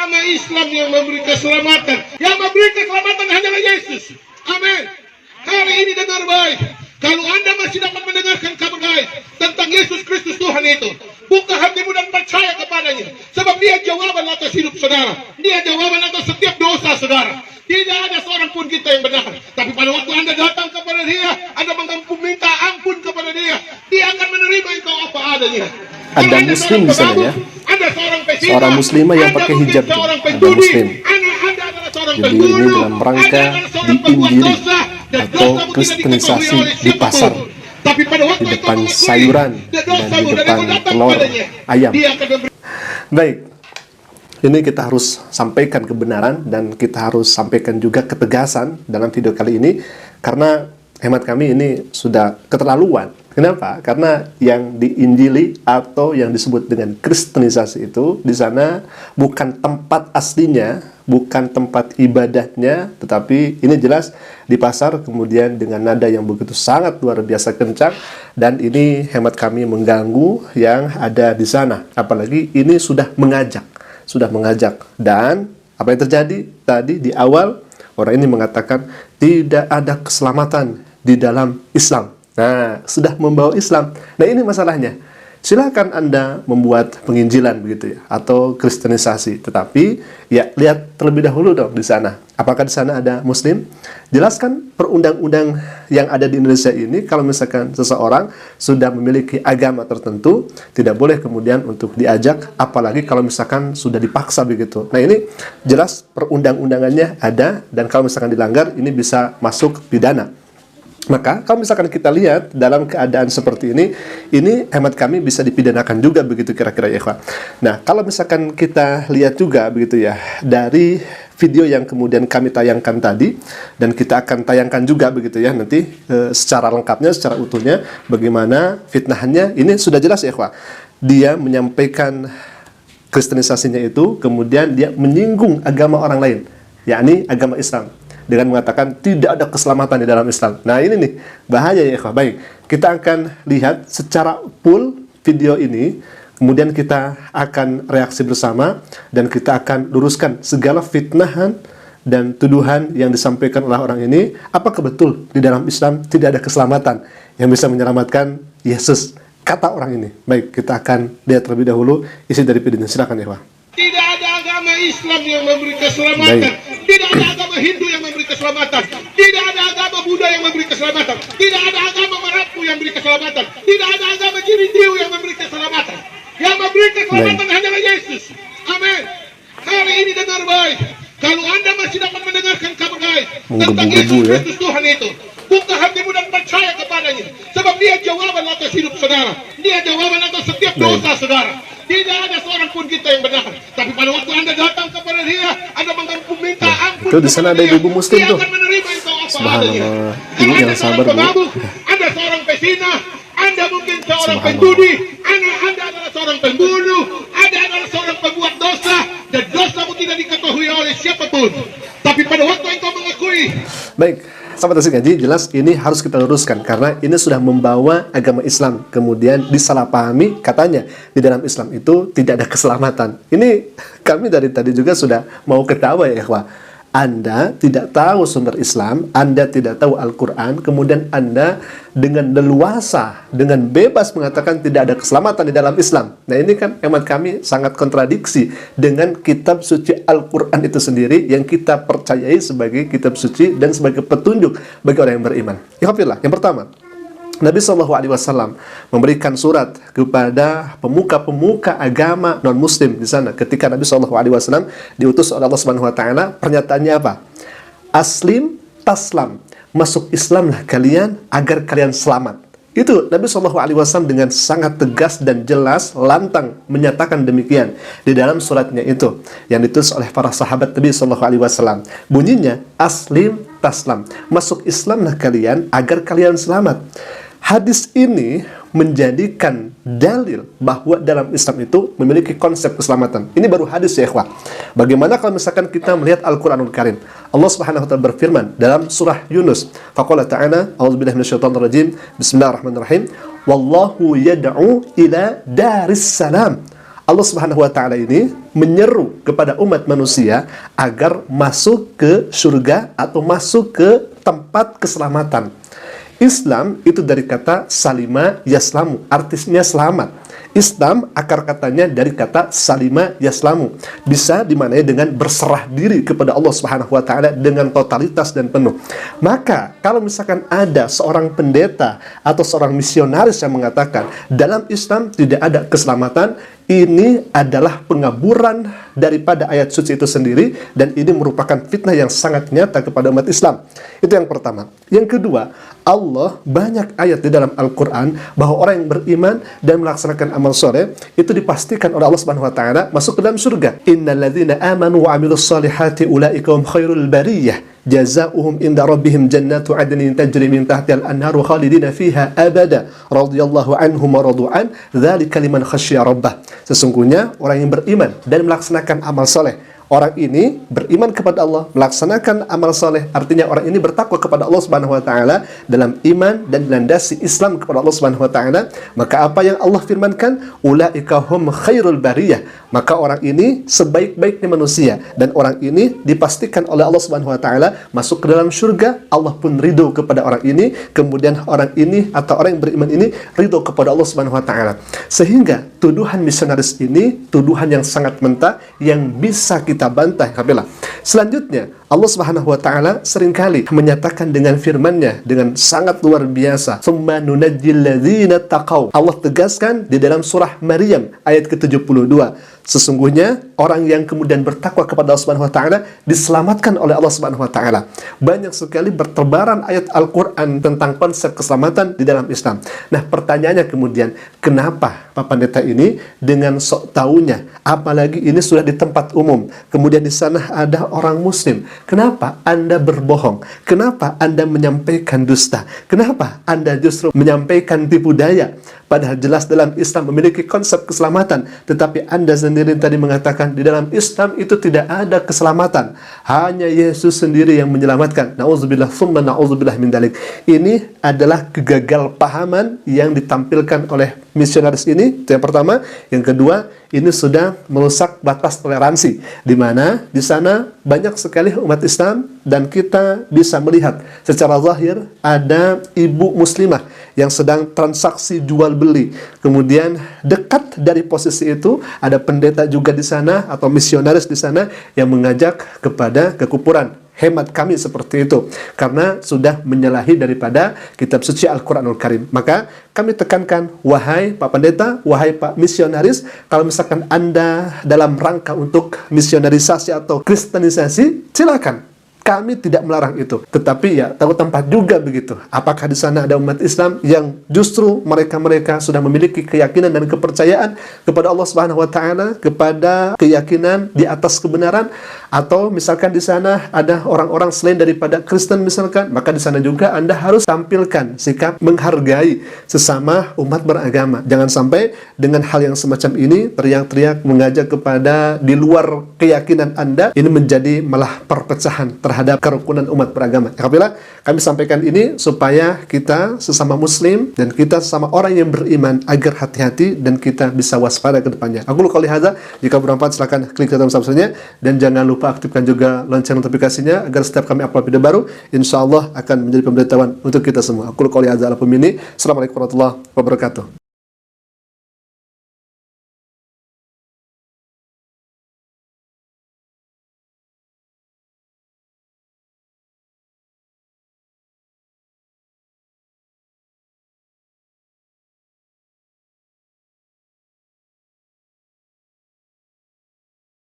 agama Islam yang memberi keselamatan. Yang memberi keselamatan hanyalah Yesus. Amin. Hari ini dengar baik. Kalau Anda masih dapat mendengarkan kabar baik tentang Yesus Kristus Tuhan itu, buka hatimu dan percaya kepadanya. Sebab dia jawaban atas hidup saudara. Dia jawaban atas setiap dosa saudara. Tidak ada seorang pun kita yang benar. Tapi pada waktu Anda datang kepada dia, Anda minta ampun kepada dia, dia akan menerima engkau apa adanya. Ada muslim di sana ya. Seorang muslimah yang pakai hijab itu. Ada muslim. Jadi ini dalam rangka diinjili atau kristenisasi di pasar, di depan sayuran dan di depan telur ayam. Baik, ini kita harus sampaikan kebenaran dan kita harus sampaikan juga ketegasan dalam video kali ini, karena hemat kami ini sudah keterlaluan. Kenapa? Karena yang diinjili atau yang disebut dengan kristenisasi itu di sana bukan tempat aslinya, bukan tempat ibadahnya, tetapi ini jelas di pasar, kemudian dengan nada yang begitu sangat luar biasa kencang, dan ini hemat kami mengganggu yang ada di sana. Apalagi ini sudah mengajak. Dan apa yang terjadi tadi di awal, orang ini mengatakan tidak ada keselamatan di dalam Islam. Nah, sudah membawa Islam. Nah, ini masalahnya. Silakan Anda membuat penginjilan begitu ya, atau kristenisasi. Tetapi ya lihat terlebih dahulu dong di sana. Apakah di sana ada muslim? Jelaskan perundang-undang yang ada di Indonesia ini. Kalau misalkan seseorang sudah memiliki agama tertentu, tidak boleh kemudian untuk diajak, apalagi kalau misalkan sudah dipaksa begitu. Nah, ini jelas perundang-undangannya ada, dan kalau misalkan dilanggar ini bisa masuk pidana. Maka kalau misalkan kita lihat dalam keadaan seperti ini hemat kami bisa dipidanakan juga begitu kira-kira ya ikhwan. Nah, kalau misalkan kita lihat juga begitu ya dari video yang kemudian kami tayangkan tadi, dan kita akan tayangkan juga begitu ya nanti secara lengkapnya, secara utuhnya bagaimana fitnahannya. Ini sudah jelas ya ikhwan. Dia menyampaikan kristenisasinya itu, kemudian dia menyinggung agama orang lain, yakni agama Islam, dengan mengatakan tidak ada keselamatan di dalam Islam. Nah, ini nih bahaya ya ikhwah. Baik, kita akan lihat secara full video ini, kemudian kita akan reaksi bersama, dan kita akan luruskan segala fitnahan dan tuduhan yang disampaikan oleh orang ini. Apakah betul di dalam Islam tidak ada keselamatan yang bisa menyelamatkan Yesus, kata orang ini. Baik, kita akan lihat terlebih dahulu isi dari videonya. Silakan ya ikhwah. Tidak ada agama Islam yang memberi keselamatan. Baik. Tidak ada agama Hindu yang memberi keselamatan. Tidak ada agama Buddha yang memberi keselamatan. Tidak ada agama Marapu yang memberi keselamatan. Tidak ada agama Jirindiu yang memberi keselamatan. Yang memberi keselamatan hanyalah Yesus. Amin. Hari ini dengar baik. Kalau Anda masih dapat mendengarkan kabar baik tentang Yesus Kristus Tuhan itu, buka hatimu dan percaya kepadanya. Sebab dia jawaban atas hidup saudara. Dia jawaban atas setiap dosa saudara. Tidak ada seorang pun kita yang benar. Tapi pada waktu Anda datang kepada dia, Anda minta ampun. Itu di sana ada ibu muslim tuh. Dia akan menerima engkau apa adanya. Subhanallah. Ibu yang sabar, Bu. Anda seorang pesina, Anda mungkin seorang penjudi, Anda adalah seorang pembunuh, Anda adalah seorang pembuat dosa, dan dosamu tidak diketahui oleh siapapun. Tapi pada waktu engkau mengakui. Baik, sahabat Asik Ngaji, jelas ini harus kita luruskan karena ini sudah membawa agama Islam, kemudian disalahpahami katanya di dalam Islam itu tidak ada keselamatan. Ini kami dari tadi juga sudah mau ketawa ya ikhwah. Anda tidak tahu sumber Islam, Anda tidak tahu Al-Quran, kemudian Anda dengan leluasa, dengan bebas mengatakan tidak ada keselamatan di dalam Islam. Nah, ini kan hemat kami sangat kontradiksi dengan kitab suci Al-Quran itu sendiri yang kita percayai sebagai kitab suci dan sebagai petunjuk bagi orang yang beriman. Yang pertama, Nabi SAW memberikan surat kepada pemuka-pemuka agama non-muslim di sana. Ketika Nabi SAW diutus oleh Allah SWT, pernyataannya apa? Aslim taslam, masuk Islamlah kalian agar kalian selamat. Itu Nabi SAW dengan sangat tegas dan jelas, lantang menyatakan demikian di dalam suratnya itu yang ditulis oleh para sahabat Nabi SAW. Bunyinya aslim taslam, masuk Islamlah kalian agar kalian selamat. Hadis ini menjadikan dalil bahwa dalam Islam itu memiliki konsep keselamatan. Ini baru hadis ya ikhwah. Bagaimana kalau misalkan kita melihat Al-Quranul Karim? Allah Subhanahu wa taala berfirman dalam surah Yunus, faqala ta'ala, a'udzubillahi minasyaitonir rajim, bismillahirrahmanirrahim, wallahu yad'u ila daris salam. Allah Subhanahu wa taala ini menyeru kepada umat manusia agar masuk ke surga atau masuk ke tempat keselamatan. Islam itu dari kata salima yaslamu, artinya selamat. Islam akar katanya dari kata salima yaslamu, bisa dimaknai dengan berserah diri kepada Allah Subhanahu wa taala dengan totalitas dan penuh. Maka kalau misalkan ada seorang pendeta atau seorang misionaris yang mengatakan dalam Islam tidak ada keselamatan, ini adalah pengaburan daripada ayat suci itu sendiri, dan ini merupakan fitnah yang sangat nyata kepada umat Islam. Itu yang pertama. Yang kedua, Allah banyak ayat di dalam Al-Quran bahwa orang yang beriman dan melaksanakan amal soleh itu dipastikan oleh Allah Subhanahu wa taala masuk ke dalam surga. Innalladzina amanu wa amilus solihati ulaika hum khairul bariyah jazaohum inda rabbihim jannatu adnin tajri min tahtiha al-anharu khalidina fiha abada radhiyallahu anhum wa radu an dzalika liman khasyya rabbah. Sesungguhnya orang yang beriman dan melaksanakan amal soleh, orang ini beriman kepada Allah, melaksanakan amal soleh, artinya orang ini bertakwa kepada Allah Subhanahu wa taala dalam iman dan dilandasi Islam kepada Allah Subhanahu wa taala, maka apa yang Allah firmankan, ulaika hum khairul bariyah, maka orang ini sebaik-baiknya manusia, dan orang ini dipastikan oleh Allah Subhanahu wa taala masuk ke dalam surga. Allah pun ridho kepada orang ini, kemudian orang ini atau orang yang beriman ini ridho kepada Allah Subhanahu wa taala. Sehingga tuduhan misionaris ini tuduhan yang sangat mentah yang bisa kita bantah. Selanjutnya, Allah Subhanahu wa taala seringkali menyatakan dengan firman-Nya dengan sangat luar biasa, "Tsumma nunajjil ladzina taqaw." Allah tegaskan di dalam surah Maryam ayat ke-72, sesungguhnya orang yang kemudian bertakwa kepada Allah Subhanahu wa taala diselamatkan oleh Allah Subhanahu wa taala. Banyak sekali bertebaran ayat Al-Qur'an tentang konsep keselamatan di dalam Islam. Nah, pertanyaannya kemudian, kenapa Pak Pendeta ini dengan sok taunya, apalagi ini sudah di tempat umum, kemudian di sana ada orang muslim, kenapa Anda berbohong? Kenapa Anda menyampaikan dusta? Kenapa Anda justru menyampaikan tipu daya? Padahal jelas dalam Islam memiliki konsep keselamatan, tetapi Anda sendiri tadi mengatakan di dalam Islam itu tidak ada keselamatan, hanya Yesus sendiri yang menyelamatkan. Nauzubillah tsumma nauzubillah min dalik. Ini adalah kegagalpahaman yang ditampilkan oleh misionaris ini. Itu yang pertama. Yang kedua, ini sudah merusak batas toleransi, di mana di sana banyak sekali umat Islam, dan kita bisa melihat secara zahir ada ibu muslimah yang sedang transaksi jual beli. Kemudian dekat dari posisi itu ada pendeta juga di sana atau misionaris di sana yang mengajak kepada kekufuran. Hemat kami seperti itu, karena sudah menyalahi daripada kitab suci Al-Quranul Karim. Maka kami tekankan, wahai Pak Pendeta, wahai Pak Misionaris, kalau misalkan Anda dalam rangka untuk misionarisasi atau kristenisasi, silakan. Kami tidak melarang itu, tetapi ya tahu tempat juga begitu. Apakah di sana ada umat Islam yang justru mereka sudah memiliki keyakinan dan kepercayaan kepada Allah Subhanahu wa taala, kepada keyakinan di atas kebenaran, atau misalkan di sana ada orang-orang selain daripada Kristen misalkan, maka di sana juga Anda harus tampilkan sikap menghargai sesama umat beragama. Jangan sampai dengan hal yang semacam ini teriak-teriak mengajak kepada di luar keyakinan Anda, ini menjadi malah perpecahan terhadap kerukunan umat beragama. Alhamdulillah, kami sampaikan ini supaya kita sesama muslim dan kita sesama orang yang beriman agar hati-hati dan kita bisa waspada ke depannya. Aku qouli hadza, jika bermanfaat silakan klik tombol subscribe-nya, dan jangan lupa aktifkan juga lonceng notifikasinya agar setiap kami upload video baru, insyaallah akan menjadi pemberitahuan untuk kita semua. Aku qouli hadza, Assalamualaikum warahmatullahi wabarakatuh.